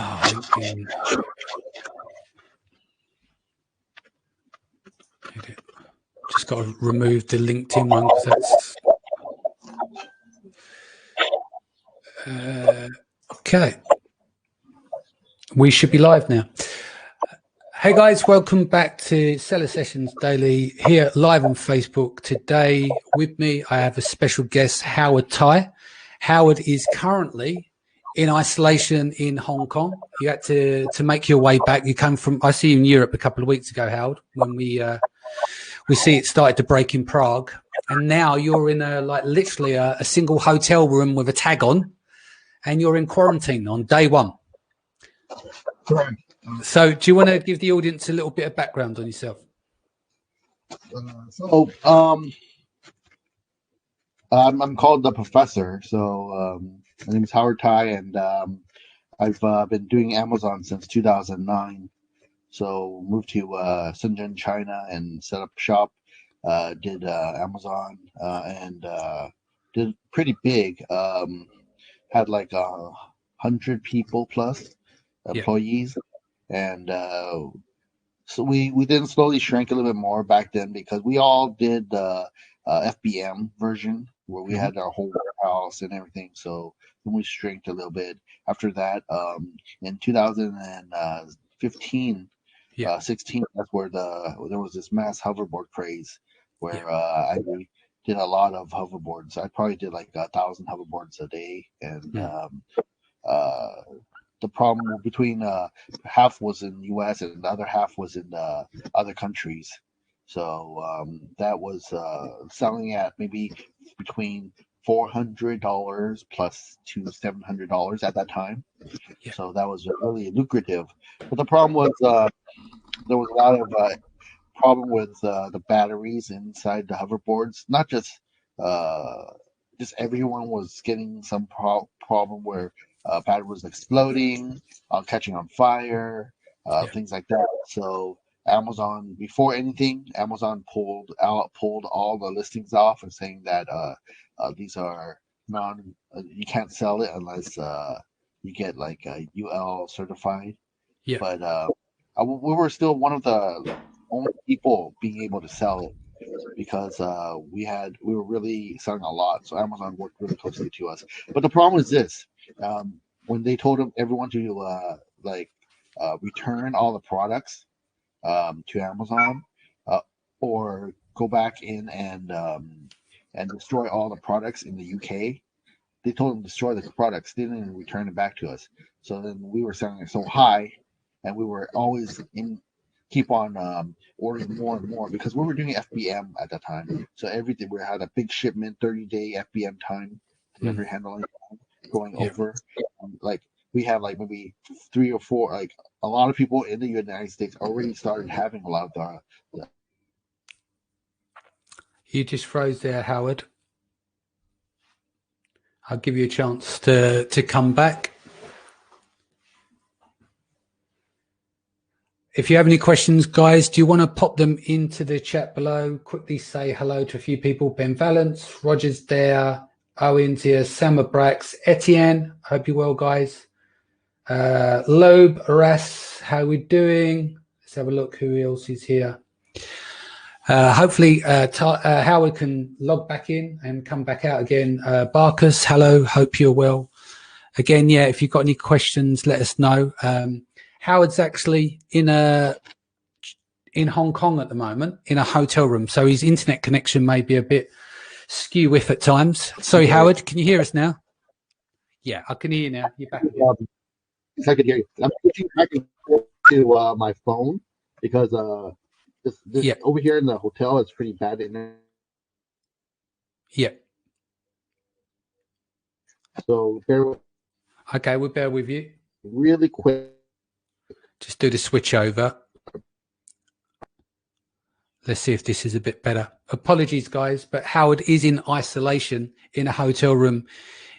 LinkedIn. Just got to remove the LinkedIn one because that's okay. We should be live now. Hey guys, welcome back to Seller Sessions Daily here live on Facebook. Today with me, I have a special guest, Howard Tai. Howard is currently in isolation in Hong Kong. You had to make your way back. You come from, I see you in Europe a couple of weeks ago, Howard, when we see it started to break in Prague. And now you're in literally a single hotel room with a tag on, and you're in quarantine on day one. Correct. So do you want to give the audience a little bit of background on yourself? I'm called the Professor. So my name is Howard Tai, and I've been doing Amazon since 2009. So moved to Shenzhen, China, and set up shop. Did Amazon and did pretty big. Had like 100 people plus employees. And so we then slowly shrank a little bit more back then because we all did the FBM version where we had our whole warehouse and everything. So then we shrinked a little bit. After that, in 2015, 16, that's where there was this mass hoverboard craze where I did a lot of hoverboards. I probably did like 1,000 hoverboards a day, and the problem between half was in the U.S. and the other half was in other countries. So that was selling at maybe between $400 plus to $700 at that time. Yeah. So that was really lucrative. But the problem was there was a lot of problem with the batteries inside the hoverboards. Not just everyone was getting some problem where battery was exploding, catching on fire, things like that. So Amazon, before anything, Amazon pulled all the listings off and saying that these are you can't sell it unless you get like UL certified. Yeah. But we were still one of the only people being able to sell it because we were really selling a lot. So Amazon worked really closely to us. But the problem is this. When they told everyone to return all the products to Amazon or go back in and destroy all the products in the UK, they told them to destroy the products. They didn't even return it back to us. So then we were selling it so high, and we were always keep on ordering more and more because we were doing FBM at that time. So everything, we had a big shipment, 30-day FBM time, delivery handling going over. Like we have like maybe 3 or 4, like a lot of people in the United States already started having a lot of the You just froze there, Howard. I'll give you a chance to come back. If you have any questions, guys, do you want to pop them into the chat below? Quickly say hello to a few people. Ben Valance, Roger's there, Owen's here, Sama Brax, Etienne, hope you're well, guys. Loeb, Ras, how we doing? Let's have a look who else is here. Hopefully Howard can log back in and come back out again. Barkus, hello, hope you're well. Again, if you've got any questions, let us know. Howard's actually in Hong Kong at the moment in a hotel room, so his internet connection may be a bit skew-whiff at times. Sorry, Howard, can you hear us now? Yeah, I can hear you now. You're back again. I can hear you. I'm switching back to my phone because this over here in the hotel is pretty bad internet. Yeah. So okay, we'll bear with you. Really quick. Just do the switch over. Let's see if this is a bit better. Apologies, guys, but Howard is in isolation in a hotel room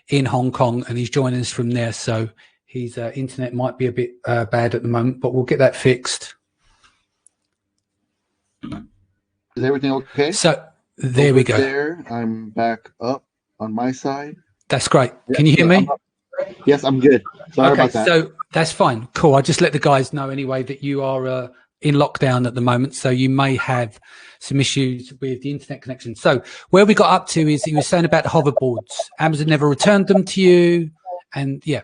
in Hong Kong, and he's joining us from there. So his internet might be a bit bad at the moment, but we'll get that fixed. Is everything okay? So there we go. There, I'm back up on my side. That's great. Can you hear me? Yes, I'm good. Sorry about that. So That's fine. Cool. I'll just let the guys know anyway that you are in lockdown at the moment, so you may have some issues with the internet connection. So where we got up to is you were saying about the hoverboards. Amazon never returned them to you, and yeah.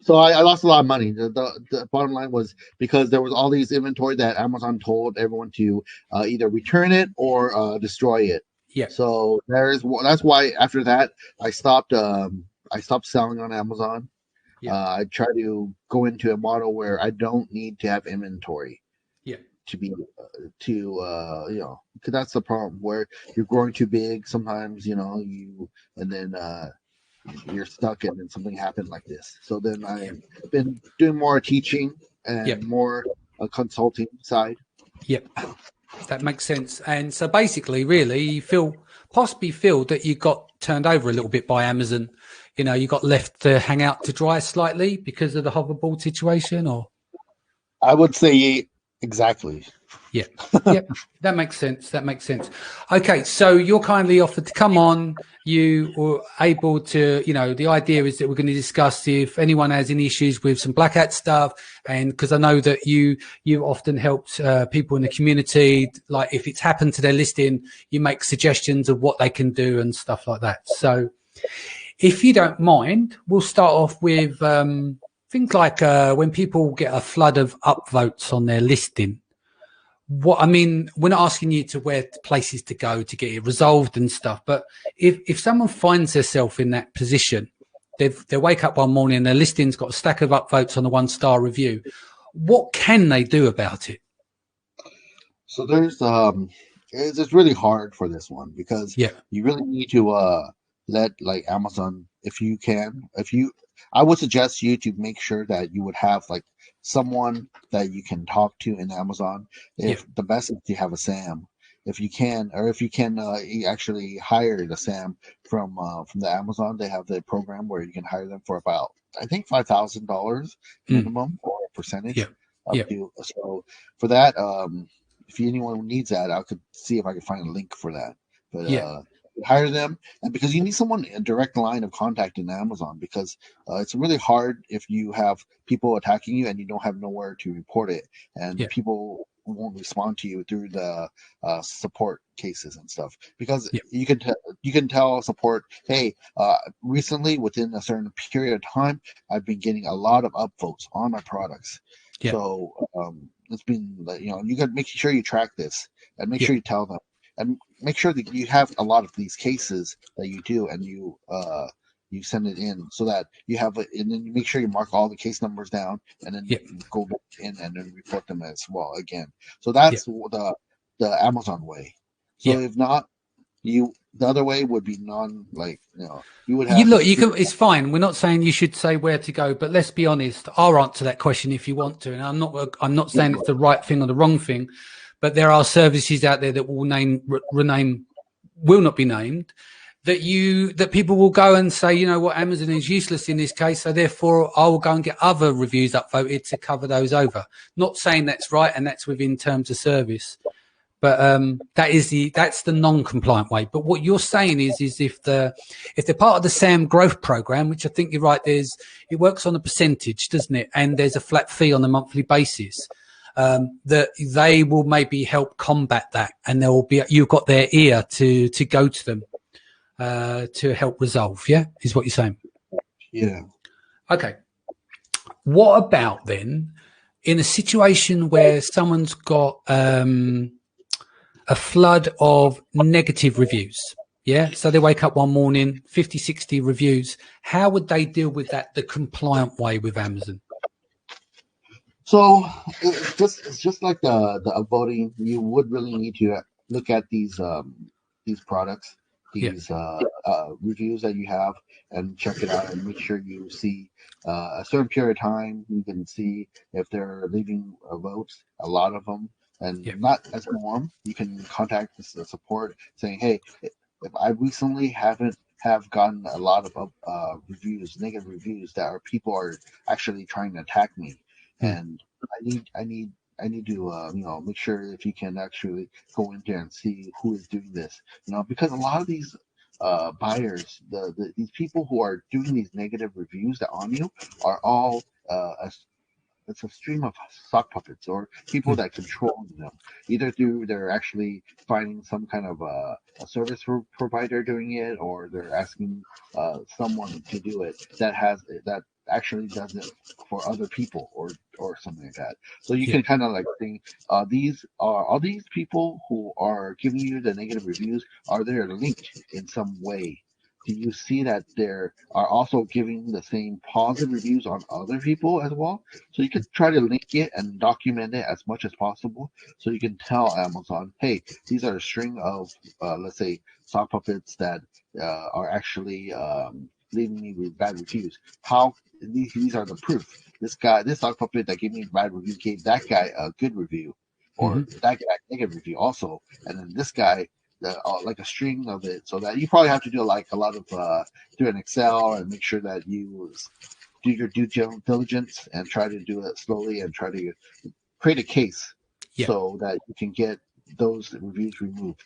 So I lost a lot of money. The bottom line was because there was all these inventory that Amazon told everyone to either return it or destroy it. Yeah. So that's why after that I stopped selling on Amazon. Yeah. I try to go into a model where I don't need to have inventory. Yeah. To be because that's the problem where you're growing too big. Sometimes and then you're stuck and then something happened like this. So then I've been doing more teaching and more consulting side. Yep, that makes sense. And so basically, really, you possibly feel that you got turned over a little bit by Amazon. You got left to hang out to dry slightly because of the hoverboard situation, or? I would say exactly. Yeah. Yep. That makes sense. Okay. So you're kindly offered to come on. You were able to, the idea is that we're going to discuss if anyone has any issues with some black hat stuff. And because I know that you often helped people in the community, like if it's happened to their listing, you make suggestions of what they can do and stuff like that. So if you don't mind, we'll start off with things like when people get a flood of upvotes on their listing. We're not asking you to where places to go to get it resolved and stuff, but if someone finds themselves in that position, they wake up one morning and their listing's got a stack of upvotes on a 1-star review, what can they do about it? So it's really hard for this one because you really need to let like Amazon, I would suggest you to make sure that you would have like someone that you can talk to in Amazon. If the best is to have a SAM, if you can, you actually hire the SAM from the Amazon. They have the program where you can hire them for about I think $5,000 minimum or a percentage up to. So for that, if anyone needs that, I could see if I could find a link for that. But hire them, and because you need someone a direct line of contact in Amazon, because it's really hard if you have people attacking you and you don't have nowhere to report it, and people won't respond to you through the support cases and stuff. Because you can tell support, hey, recently within a certain period of time, I've been getting a lot of upvotes on my products. So it's been you got to make sure you track this and make sure you tell them. And make sure that you have a lot of these cases that you do, and you send it in so that you have it, and then you make sure you mark all the case numbers down, and then you go back in and then report them as well again. So that's the Amazon way. So if not, the other way would be you would have. It's fine. We're not saying you should say where to go, but let's be honest. I'll answer that question if you want to, and I'm not saying it's the right thing or the wrong thing. But there are services out there that will not be named, that people will go and say, Amazon is useless in this case, so therefore I will go and get other reviews upvoted to cover those over. Not saying that's right and that's within terms of service, but that's the non-compliant way. But what you're saying is if they're part of the SAM growth program, which I think you're right, it works on a percentage, doesn't it? And there's a flat fee on a monthly basis. That they will maybe help combat that, and you've got their ear to go to them to help resolve. Is what you're saying? Yeah. Okay. What about then in a situation where someone's got a flood of negative reviews? So they wake up one morning, 50, 60 reviews. How would they deal with that the compliant way with Amazon? So it's just like the upvoting. You would really need to look at these products, these reviews that you have, and check it out and make sure you see a certain period of time. You can see if they're leaving votes, a lot of them, and not as norm. You can contact the support saying, hey, if I recently have gotten a lot of negative reviews people are actually trying to attack me. And I need to make sure if you can actually go in there and see who is doing this, because a lot of these buyers, these people who are doing these negative reviews that on you are all it's a stream of sock puppets or people that control them, either through they're actually finding some kind of a service provider doing it, or they're asking someone to do it that actually does it for other people or something like that. So you can kind of like think, these are all these people who are giving you the negative reviews, are they linked in some way? Do you see that there are also giving the same positive reviews on other people as well? So you can try to link it and document it as much as possible. So you can tell Amazon, hey, these are a string of, let's say, sock puppets that are actually leaving me with bad reviews. How these are the proof. This sock puppet that gave me a bad review gave that guy a good review, or that guy a negative review also, and then this guy. Like a string of it, so that you probably have to do like a lot of do an Excel and make sure that you do your due diligence and try to do it slowly and try to create a case so that you can get those reviews removed.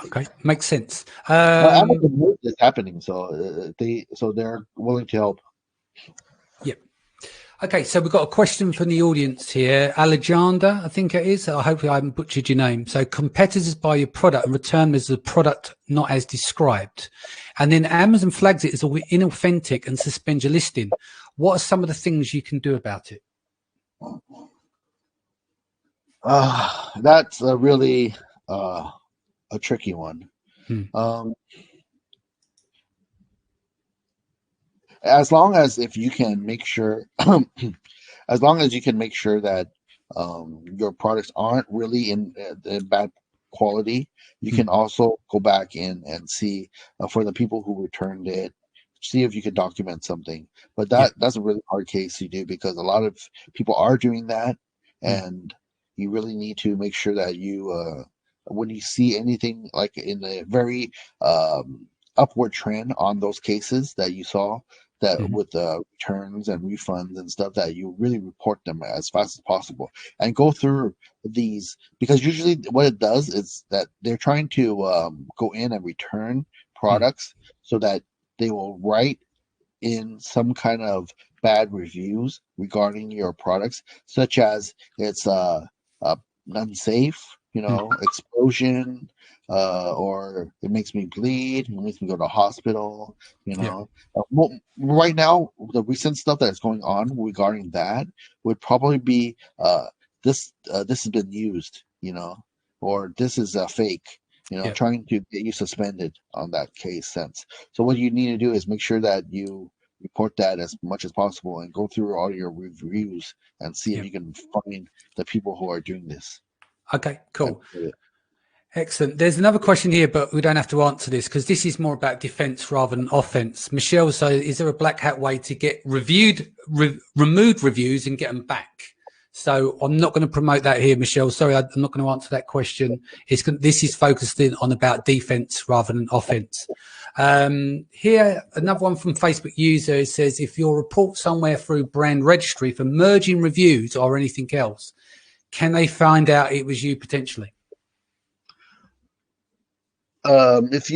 Okay, makes sense. Amazon is happening, so they're willing to help. Yep. Okay, so we've got a question from the audience here. Alejandra, I think it is. I hope I haven't butchered your name. So competitors buy your product and return as a product not as described. And then Amazon flags it as inauthentic and suspends your listing. What are some of the things you can do about it? That's a really a tricky one. As long as if you can make sure as long as you can make sure that your products aren't really in bad quality, you can also go back in and see for the people who returned it, see if you can document something. But that's a really hard case to do, because a lot of people are doing that, and you really need to make sure that you when you see anything like in the very upward trend on those cases that you saw, that with returns and refunds and stuff, that you really report them as fast as possible and go through these, because usually what it does is that they're trying to go in and return products so that they will write in some kind of bad reviews regarding your products, such as it's unsafe, explosion, or it makes me bleed, it makes me go to the hospital, Well, right now, the recent stuff that's going on regarding that would probably be this has been used, or this is a fake, trying to get you suspended on that case sense. So what you need to do is make sure that you report that as much as possible and go through all your reviews and see if you can find the people who are doing this. Okay, cool. Excellent. There's another question here, but we don't have to answer this because this is more about defense rather than offense. Michelle, so is there a black hat way to get removed reviews and get them back? So I'm not going to promote that here, Michelle. Sorry, I'm not going to answer that question. This is focused on about defense rather than offense. Here, another one from Facebook user. It says, if you report somewhere through brand registry for merging reviews or anything else, can they find out it was you potentially? If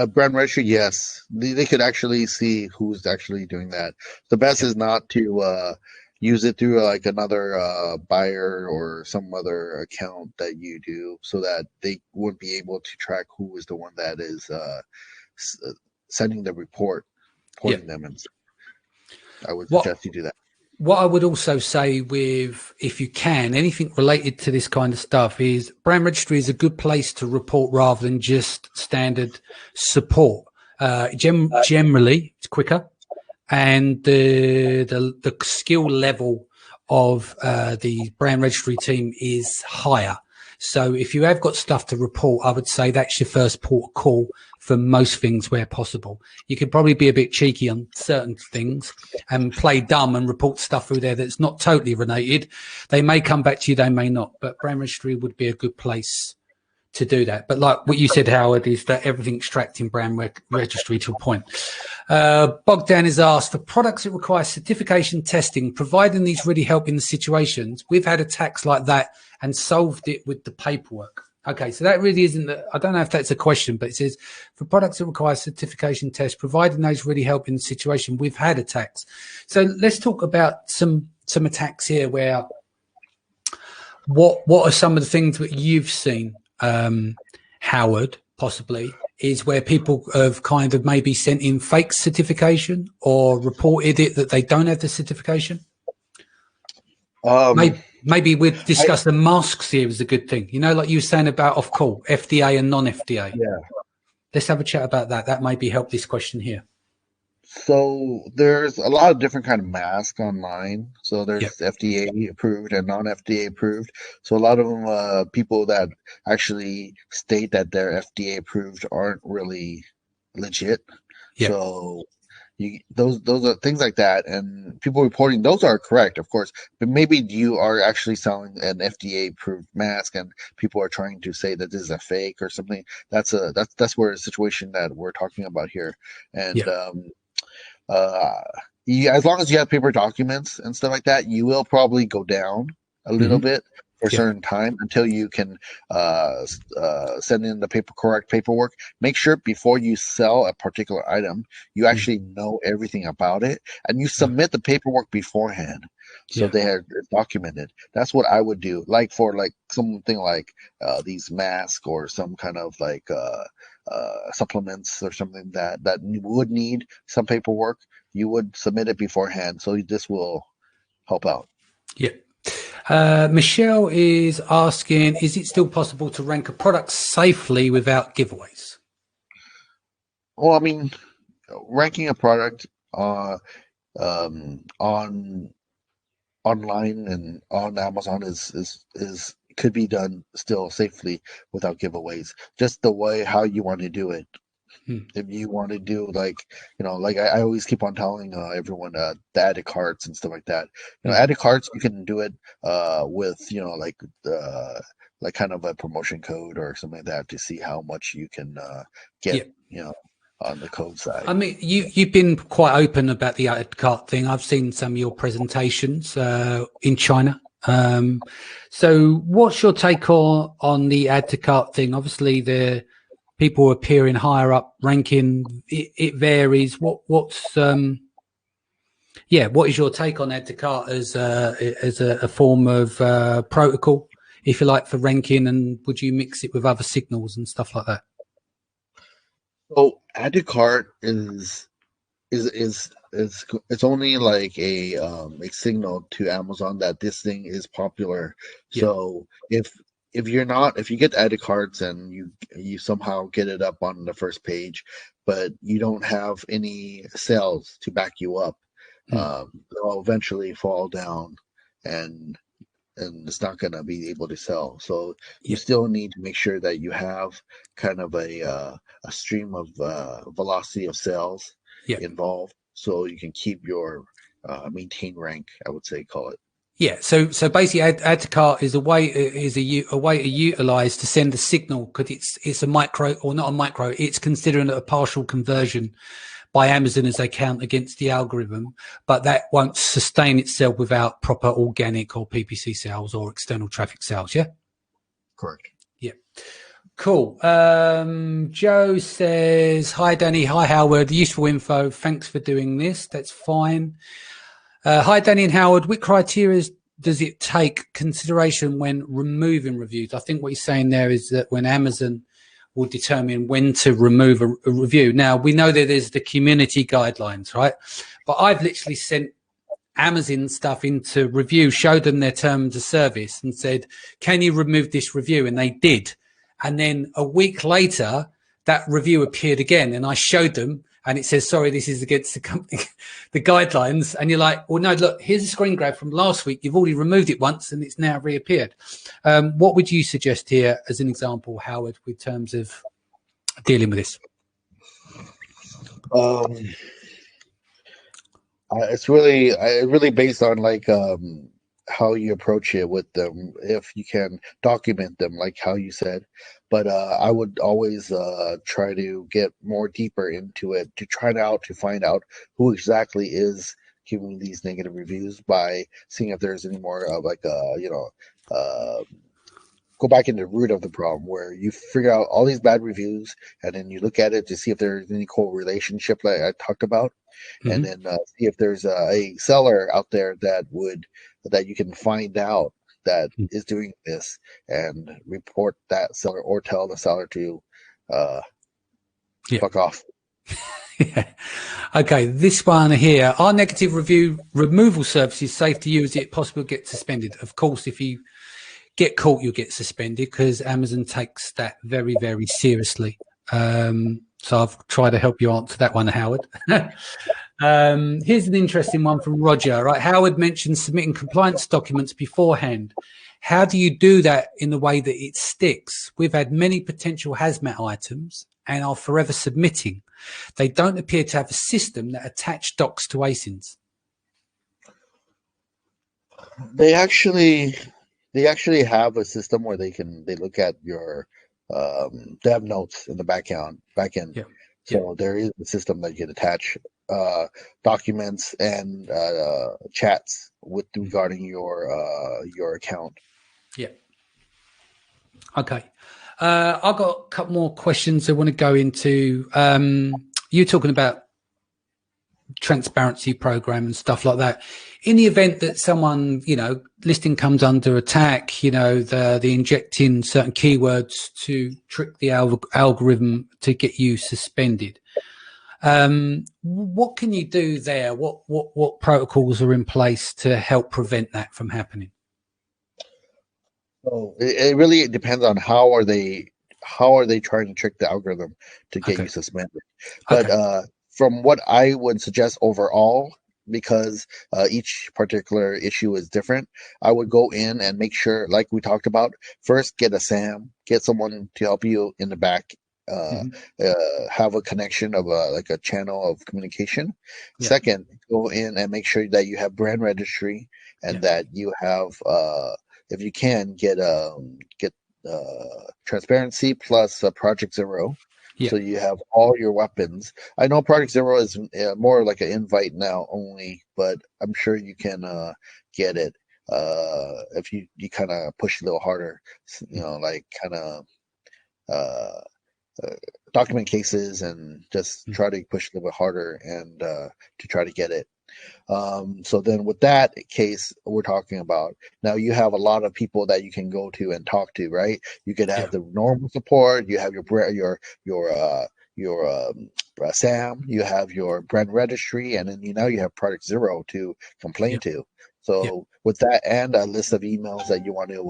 brand registry, yes, they could actually see who's actually doing that. The best is not to use it through like another buyer or some other account that you do, so that they wouldn't be able to track who is the one that is sending the report, reporting them. And I would suggest you do that. What I would also say with, if you can, anything related to this kind of stuff, is brand registry is a good place to report rather than just standard support. Generally, it's quicker, and the skill level of the brand registry team is higher. So if you have got stuff to report, I would say that's your first port of call for most things where possible. You could probably be a bit cheeky on certain things and play dumb and report stuff through there that's not totally related. They may come back to you, they may not, but brand registry would be a good place to do that. But like what you said, Howard, is that everything's tracked in brand registry to a point. Bogdan is asked, for products that require certification testing, providing these really help in the situations, we've had attacks like that and solved it with the paperwork. Okay, so that really isn't. I don't know if that's a question, but it says for products that require certification tests, providing those really help in the situation. We've had attacks, so let's talk about some attacks here. Where what are some of the things that you've seen, Howard? Possibly is where people have kind of maybe sent in fake certification or reported it that they don't have the certification. Maybe we'd discuss the masks here as a good thing. You know, like you were saying about off-call, FDA and non-FDA. Yeah. Let's have a chat about that. That maybe help this question here. So there's a lot of different kind of masks online. So there's Yep. FDA approved and non-FDA approved. So a lot of them, people that actually state that they're FDA approved aren't really legit. Yep. So those are things like that, and people reporting those are correct, of course. But maybe you are actually selling an FDA approved mask, and people are trying to say that this is a fake or something. That's where a situation that we're talking about here, and Yep. As long as you have paper documents and stuff like that, you will probably go down a little bit for a certain time until you can send in the correct paperwork. Make sure before you sell a particular item, you actually know everything about it, and you submit the paperwork beforehand so they are documented. That's what I would do. Like for like something like these masks or some kind of like supplements or something that would need some paperwork, you would submit it beforehand. So this will help out. Yeah. Michelle is asking, is it still possible to rank a product safely without giveaways? Well, I mean, ranking a product on online and on Amazon is could be done still safely without giveaways. Just the way how you want to do it. If you want to do like, like I always keep on telling everyone the added carts and stuff like that. Added carts, you can do it with like kind of a promotion code or something like that to see how much you can get. On the code side. I mean, you've been quite open about the added cart thing. I've seen some of your presentations in China. So what's your take on the add to cart thing? Obviously, the people appearing higher up ranking, it varies. What is your take on add to cart as a form of protocol, if you like, for ranking, and would you mix it with other signals and stuff like that? So add to cart is it's only like a signal to Amazon that this thing is popular. So if you get added carts and you somehow get it up on the first page, but you don't have any sales to back you up, they'll eventually fall down and it's not going to be able to sell. So you still need to make sure that you have kind of a stream of velocity of sales involved, so you can keep your maintain rank. I would say call it. Yeah. So basically, add to cart is a way to utilize to send a signal, because it's a micro, or not a micro. It's considering it a partial conversion by Amazon as they count against the algorithm, but that won't sustain itself without proper organic or PPC sales or external traffic sales. Yeah. Correct. Yeah. Cool. Joe says, hi, Danny. Hi, Howard. Useful info. Thanks for doing this. That's fine. Hi, Danny and Howard. What criteria does it take consideration when removing reviews? I think what he's saying there is that when Amazon will determine when to remove a review. Now, we know that there's the community guidelines, right? But I've literally sent Amazon stuff into review, showed them their terms of service and said, can you remove this review? And they did. And then a week later, that review appeared again, and I showed them, and it says, sorry, this is against the guidelines. And you're like, well, no, look, here's a screen grab from last week. You've already removed it once and it's now reappeared. What would you suggest here as an example, Howard, with terms of dealing with this? It's really based on like how you approach it with them. If you can document them, like how you said, but I would always try to get more deeper into it to find out who exactly is giving these negative reviews by seeing if there's any more of like go back into the root of the problem, where you figure out all these bad reviews, and then you look at it to see if there's any correlationship like I talked about, and then see if there's a seller out there that you can find out that is doing this, and report that seller or tell the seller to fuck off. Yeah. Okay, this one here. Are negative review removal services safe to use? Is it possible to get suspended? Of course, if you get caught, you'll get suspended, because Amazon takes that very, very seriously. So I've tried to help you answer that one, Howard. Here's an interesting one from Roger. Right, Howard mentioned submitting compliance documents beforehand. How do you do that in the way that it sticks? We've had many potential hazmat items and are forever submitting. They don't appear to have a system that attach docs to ASINs. They actually have a system where they look at your they have notes in the back end. Yeah. So there is a system that you can attach documents and chats with regarding your account. Yeah. Okay. I've got a couple more questions I want to go into. You're talking about transparency program and stuff like that. In the event that someone, listing comes under attack, they're injecting certain keywords to trick the algorithm to get you suspended. What can you do there? What protocols are in place to help prevent that from happening? So it really depends on how are they trying to trick the algorithm to get you suspended. But from what I would suggest overall, because each particular issue is different, I would go in and make sure, like we talked about, first get a SAM, get someone to help you in the back, have a connection of like a channel of communication. Yeah. Second, go in and make sure that you have brand registry, and that you have, if you can, get transparency plus Project Zero. Yeah. So you have all your weapons. I know Project Zero is more like an invite now only, but I'm sure you can get it if you kind of push a little harder. Like kind of document cases, and just try to push a little bit harder and to try to get it. So then with that case we're talking about, now you have a lot of people that you can go to and talk to, right? You could have the normal support, you have your SAM, you have your brand registry, and then you have Project Zero to complain to. So with that, and a list of emails that you want to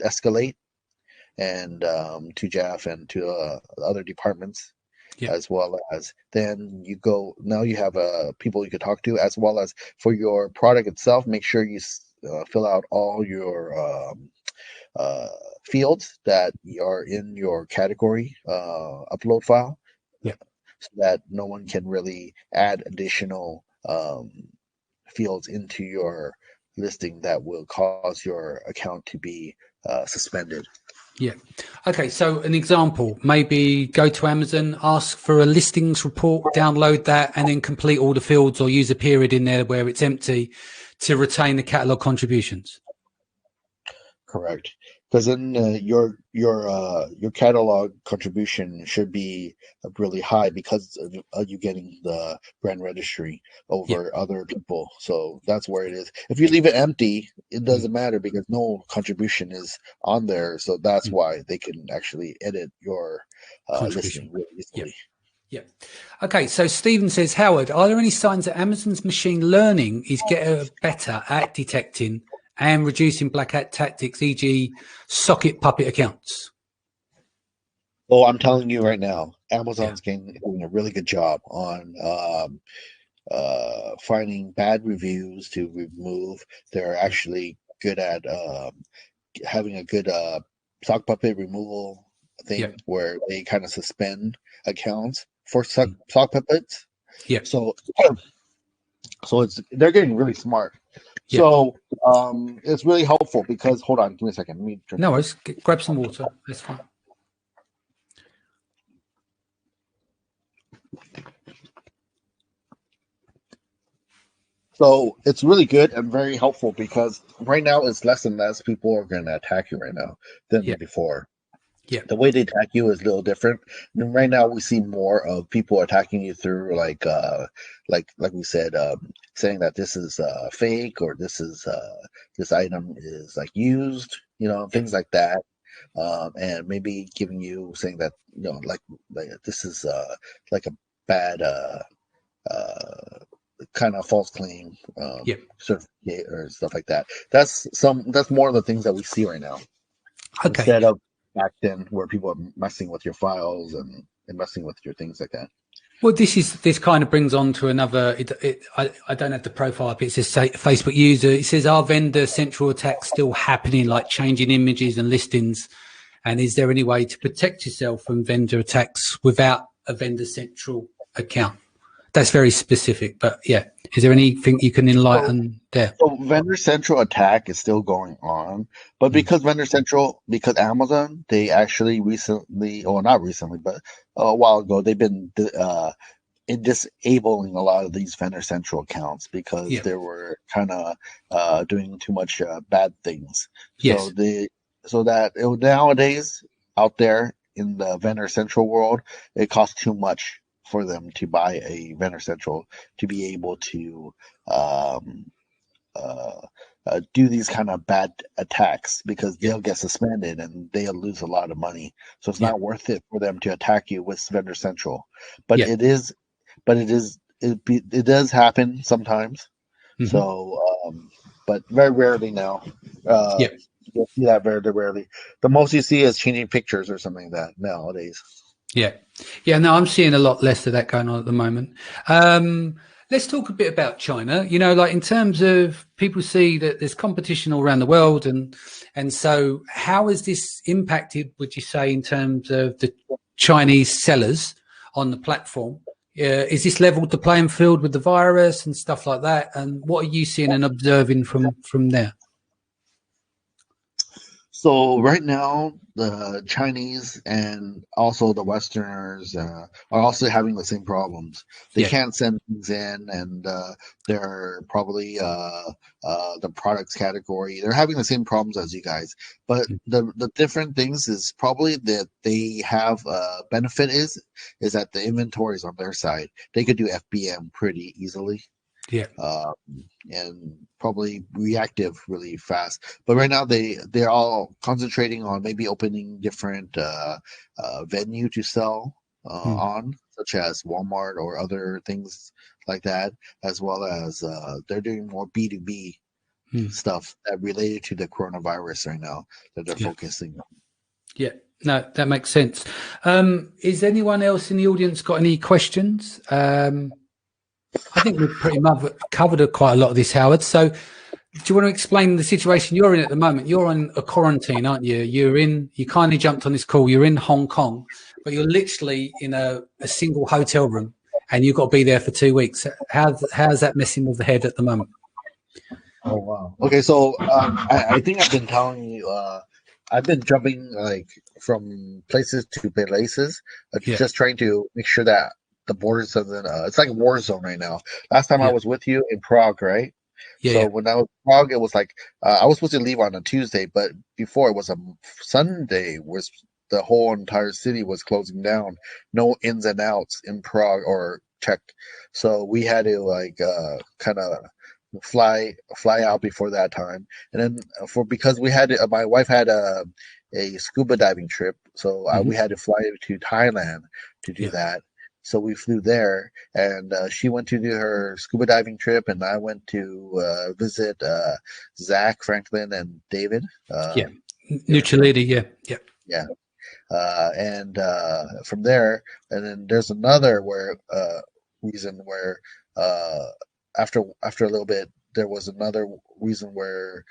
escalate, and to Jeff and to other departments. As well as then now you have people you could talk to, as well as for your product itself, make sure you fill out all your fields that are in your category upload file, so that no one can really add additional fields into your listing that will cause your account to be suspended. Yeah. Okay. So an example, maybe go to Amazon, ask for a listings report, download that, and then complete all the fields, or use a period in there where it's empty to retain the catalog contributions. Correct. Because then your catalog contribution should be really high, because of you getting the brand registry over other people. So that's where it is. If you leave it empty, it doesn't matter, because no contribution is on there. So that's why they can actually edit your listing really easily. Yeah. Okay. So Stephen says, Howard, are there any signs that Amazon's machine learning is getting better at detecting and reducing black hat tactics, e.g. socket puppet accounts? Oh, I'm telling you right now, Amazon's doing a really good job on finding bad reviews to remove. They're actually good at having a good sock puppet removal thing, where they kind of suspend accounts for sock puppets. Yeah. So they're getting really smart. Yeah. So it's really helpful, because hold on, give me a second. Let me no worries. Grab some water. That's fine. So it's really good and very helpful because right now it's less and less people are going to attack you right now than Yeah. before. Yeah. The way they attack you is a little different. And right now we see more of people attacking you through like we said, saying that this is fake or this item is like used, Yeah. things like that. And maybe giving you saying that like this is like a bad uh kind of false claim Yeah. certificate or stuff like that. That's more of the things that we see right now Okay. instead of back then where people are messing with your files and messing with your things like that. Well, this kind of brings on to another. I don't have the profile up. It says Facebook user. It says, are vendor central attacks still happening, like changing images and listings? And is there any way to protect yourself from vendor attacks without a vendor central account? That's very specific, but yeah. Is there anything you can So, enlighten there? so Vendor Central attack is still going on, but Mm. because Amazon, they actually recently, or not recently, but a while ago, they've been disabling a lot of these Vendor Central accounts because Yeah. they were kind of doing too much bad things. So Yes. nowadays out there in the Vendor Central world, it costs too much for them to buy a Vendor Central to be able to um, uh, do these kind of bad attacks because Yeah. they'll get suspended and they'll lose a lot of money. So it's Yeah. not worth it for them to attack you with Vendor Central. But Yeah. it is, it does happen sometimes. Hmm. So, but very rarely now. Uh, Yeah. you'll see that very rarely. The most you see is changing pictures or something like that nowadays. Yeah. Yeah. No, I'm seeing a lot less of that going on at the moment. Let's talk a bit about China. Like in terms of people see that there's competition all around the world, and so how has this impacted, would you say, in terms of the Chinese sellers on the platform? Is this leveled the playing field with the virus and stuff like that? And what are you seeing and observing from there? So right now, the Chinese and also the Westerners are also having the same problems. They Yeah. can't send things in, and they're probably the products category. They're having the same problems as you guys, but the different things is probably that they have benefit is that the inventory is on their side. They could do FBM pretty easily. Yeah. Uh, and probably reactive really fast. But right now they're all concentrating on maybe opening different venue to sell Mm. on, such as Walmart or other things like that, as well as they're doing more B2B Mm. stuff that related to the coronavirus right now that they're Yeah. focusing on. Yeah, no, that makes sense. Is anyone else in the audience got any questions? I think we've pretty much covered quite a lot of this, Howard. So, do you want to explain the situation you're in at the moment? You're on a quarantine, aren't you? You kindly jumped on this call. You're in Hong Kong, but you're literally in a single hotel room and you've got to be there for 2 weeks. How's that messing with the head at the moment? Oh wow. Okay, so I think I've been telling you. I've been jumping like from places to places, Yeah, just trying to make sure that the borders doesn't. It's like a war zone right now. Last time I yeah, was with you in Prague, right? yeah, So yeah, when I was in Prague, it was like I was supposed to leave on a Tuesday, but before it was a Sunday, was the whole entire city was closing down, no ins and outs in Prague or Czech. So we had to like kind of fly out before that time, and then for because we had my wife had a scuba diving trip, so hmm, we had to fly to Thailand to do yeah, that. So we flew there, and she went to do her scuba diving trip, and I went to visit Zach, Franklin, and David. yeah. You ever see them? Neutral, yeah, yeah, Yeah. And from there, and then there's another reason where uh, after a little bit, there was another reason where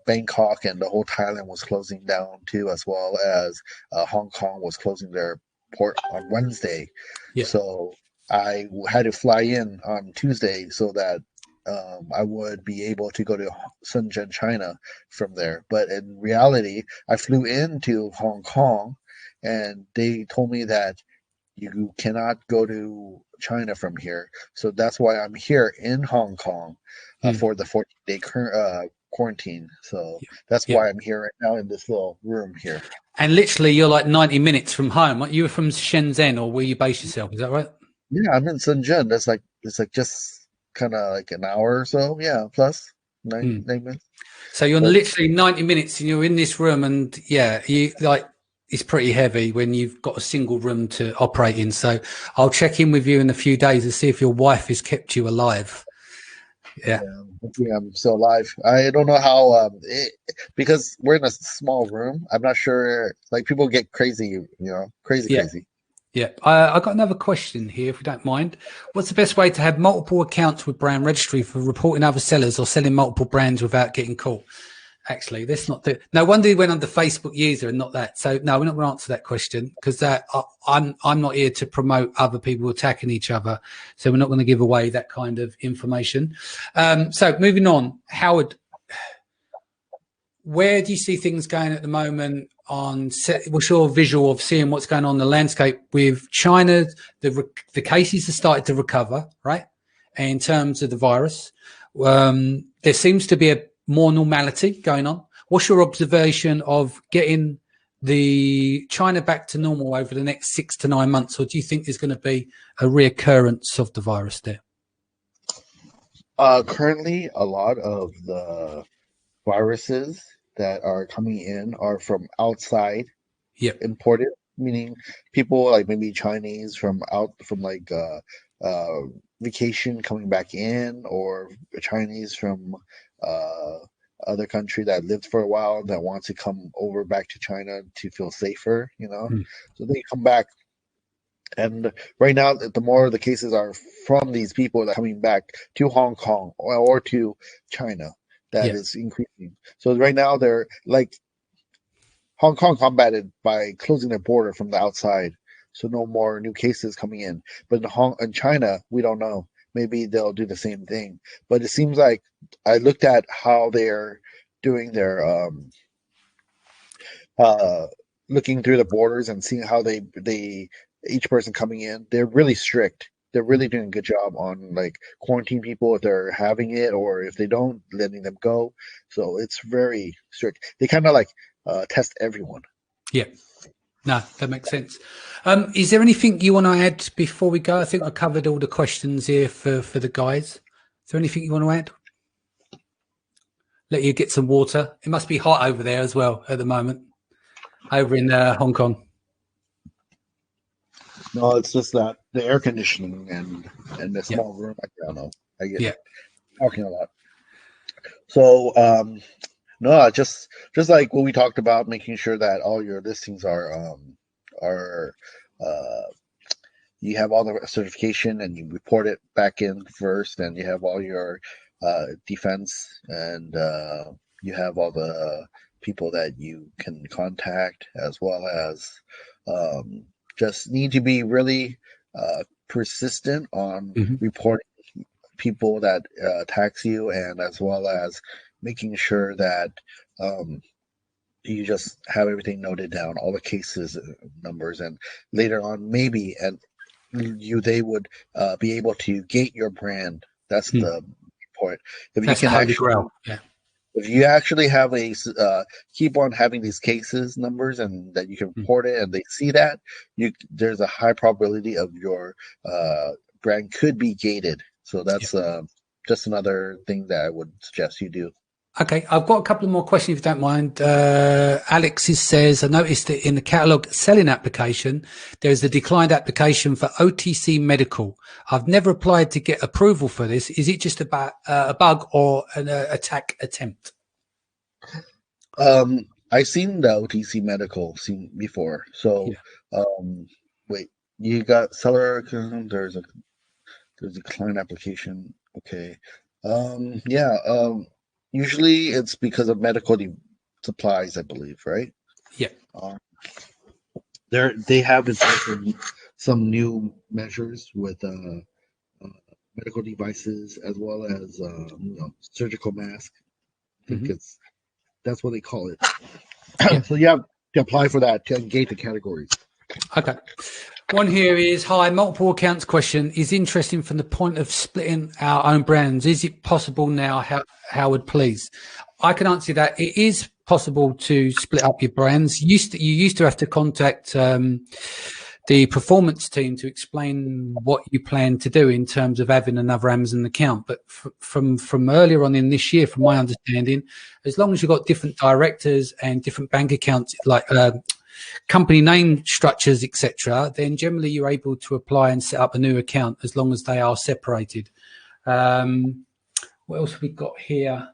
Bangkok and the whole Thailand was closing down too, as well as Hong Kong was closing their port on Wednesday. yeah, So I had to fly in on Tuesday so that I would be able to go to Shenzhen, China from there. But in reality, I flew into Hong Kong and they told me that you cannot go to China from here. So that's why I'm here in Hong Kong for the 14-day quarantine. So that's why I'm here right now in this little room here. And literally, you're like 90 minutes from home. You were from Shenzhen, or where you base yourself? Is that right? Yeah, I'm in Shenzhen. That's like it's like just kind of like an hour or so. Yeah, plus 9 minutes. So you're literally 90 minutes, and you're in this room, and you like it's pretty heavy when you've got a single room to operate in. So I'll check in with you in a few days to see if your wife has kept you alive. Yeah. Hopefully I'm still alive. I don't know how because we're in a small room. I'm not sure. Like people get crazy, crazy. Yeah. I got another question here, if you don't mind. What's the best way to have multiple accounts with brand registry for reporting other sellers or selling multiple brands without getting caught? Actually, that's not the. No wonder he went under Facebook user and not that. So no, we're not going to answer that question because I'm not here to promote other people attacking each other. So we're not going to give away that kind of information. So moving on, Howard, where do you see things going at the moment? What's your visual of seeing what's going on in the landscape with China? The cases have started to recover, right? In terms of the virus, there seems to be a more normality going on. What's your observation of getting the China back to normal over the next 6 to 9 months, or do you think there's going to be a reoccurrence of the virus there? Currently, a lot of the viruses that are coming in are from outside, imported, meaning people like maybe Chinese from vacation coming back in, or Chinese from other country that lived for a while that wants to come over back to China to feel safer, So they come back. And right now, the more the cases are from these people that are coming back to Hong Kong or to China, that is increasing. So right now, they're like Hong Kong combated by closing their border from the outside, so no more new cases coming in. But in China, we don't know. Maybe they'll do the same thing. But it seems like I looked at how they're doing their looking through the borders and seeing how they each person coming in. They're really strict. They're really doing a good job on like quarantine people if they're having it, or if they don't, letting them go. So it's very strict. They kind of like test everyone. Yeah. No, that makes sense. Is there anything you want to add before we go? I think I covered all the questions here for the guys. Is there anything you want to add? Let you get some water. It must be hot over there as well at the moment, over in Hong Kong. No, it's just that the air conditioning and the small room. I don't know. I get talking a lot. So no, just like what we talked about, making sure that all your listings are you have all the certification and you report it back in first, and you have all your defense, and you have all the people that you can contact, as well as just need to be really persistent on reporting people that tax you, and as well as making sure that you just have everything noted down, all the cases numbers, and later on maybe they would be able to gate your brand. That's the point. If That's you can Holy Grail. Yeah. If you actually have keep on having these cases numbers, and that you can report it, and they see that, there's a high probability of your brand could be gated. So that's just another thing that I would suggest you do. Okay, I've got a couple of more questions if you don't mind. Alex says, I noticed that in the catalog selling application, there's a declined application for OTC medical. I've never applied to get approval for this. Is it just about a bug or an attack attempt? I've seen the OTC medical before. So, wait, you got seller, there's a client application. Okay. Usually it's because of medical supplies, I believe, right? Yeah. They have some new measures with medical devices, as well as surgical mask. I think that's what they call it. So you have to apply for that to gate the categories. Okay. One here is, hi, multiple accounts question is interesting from the point of splitting our own brands. Is it possible now, Howard, please? I can answer that. It is possible to split up your brands. You used to have to contact the performance team to explain what you plan to do in terms of having another Amazon account. But from earlier on in this year, from my understanding, as long as you've got different directors and different bank accounts, like company name structures, etc., then generally you're able to apply and set up a new account as long as they are separated. What else have we got here?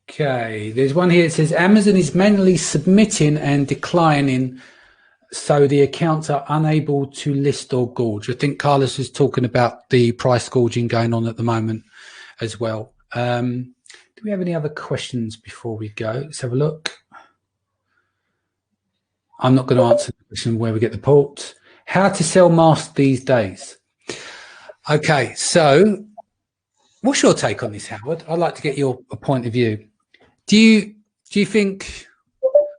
Okay, there's one here that says Amazon is manually submitting and declining, so the accounts are unable to list or gorge. I think Carlos is talking about the price gorging going on at the moment as well. Do we have any other questions before we go? Let's have a look. I'm not going to answer the question where we get the ports. How to sell masks these days? Okay, so what's your take on this, Howard? I'd like to get your point of view. Do you think,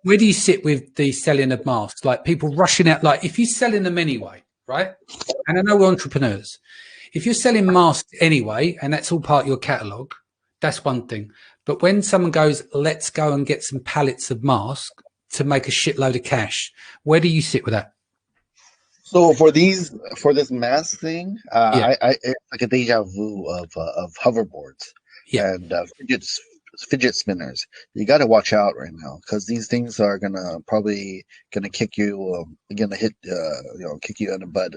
where do you sit with the selling of masks? Like people rushing out, like if you're selling them anyway, right? And I know we're entrepreneurs. If you're selling masks anyway, and that's all part of your catalog, that's one thing. But when someone goes, let's go and get some pallets of masks to make a shitload of cash, where do you sit with that? So for this mask thing, it's like a deja vu of hoverboards and fidget spinners. You got to watch out right now because these things are probably gonna kick you, kick you in the butt.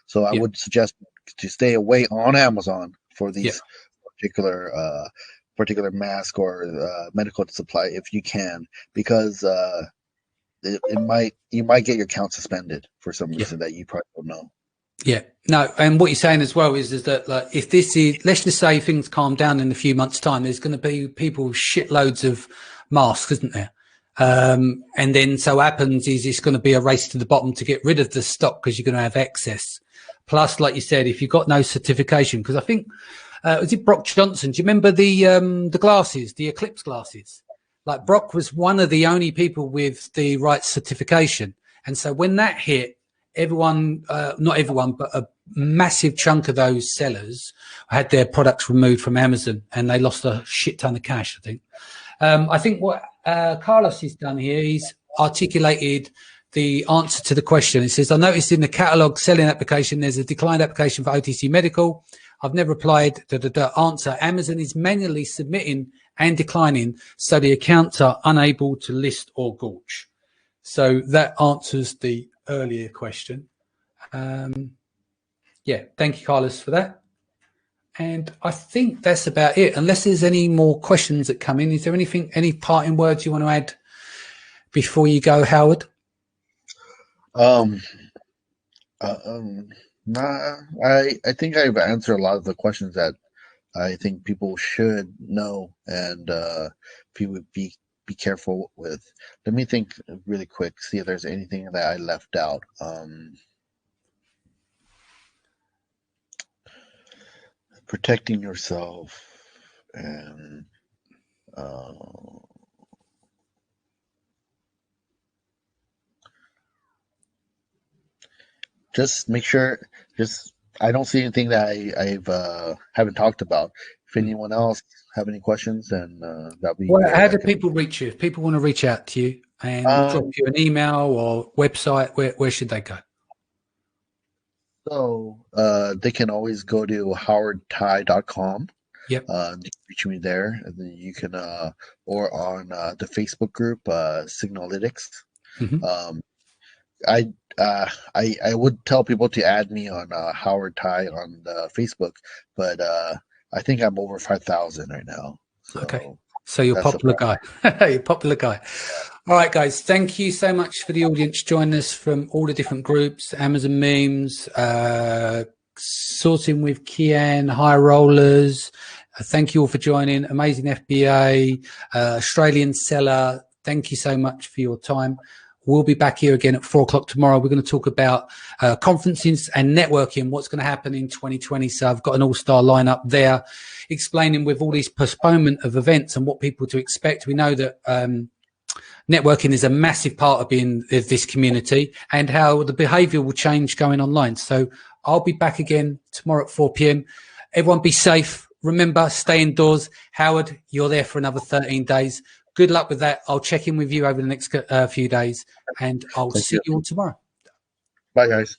So I would suggest to stay away on Amazon for these particular mask or medical supply if you can, because you might get your account suspended for some reason that you probably don't know. Yeah, no, and what you're saying as well is that, like, if this is, let's just say things calm down in a few months' time, there's going to be people with shitloads of masks, isn't there? And then so happens is it's going to be a race to the bottom to get rid of the stock because you're going to have excess. Plus, like you said, if you've got no certification, because I think, was it Brock Johnson? Do you remember the glasses, the Eclipse glasses? Like Brock was one of the only people with the right certification. And so when that hit, everyone, not everyone, but a massive chunk of those sellers had their products removed from Amazon and they lost a shit ton of cash, I think. I think what Carlos has done here, he's articulated the answer to the question. It says, I noticed in the catalog selling application, there's a declined application for OTC medical. I've never applied. Answer, Amazon is manually submitting and declining, so the accounts are unable to list or gorge. So that answers the earlier question. Thank you, Carlos, for that. And I think that's about it, unless there's any more questions that come in. Is there any parting words you want to add before you go, Howard? Nah, I think I've answered a lot of the questions that I think people should know and people be careful with. Let me think really quick, see if there's anything that I left out. Protecting yourself and just make sure. I don't see anything that I've haven't talked about. If anyone else have any questions, then that'll be. Well, how do people reach you? If people want to reach out to you and drop you an email or website, where should they go? So they can always go to howardtai.com. Yep. You can reach me there, and then you can or on the Facebook group Signalytics. Mm-hmm. I would tell people to add me on Howard Tai on Facebook, but I think I'm over 5,000 right now. So okay, so you're a popular guy. You're a popular guy. All right, guys, thank you so much for the audience joining us from all the different groups, Amazon Memes, Sorting with Kian, High Rollers. Thank you all for joining. Amazing FBA, Australian Seller. Thank you so much for your time. We'll be back here again at 4:00 tomorrow. We're going to talk about conferences and networking, what's going to happen in 2020. So I've got an all-star lineup there explaining with all these postponement of events and what people to expect. We know that networking is a massive part of being of this community, and how the behavior will change going online. So I'll be back again tomorrow at 4 p.m. Everyone be safe. Remember, stay indoors. Howard, you're there for another 13 days. Good luck with that. I'll check in with you over the next few days, and I'll see you all tomorrow. Bye, guys.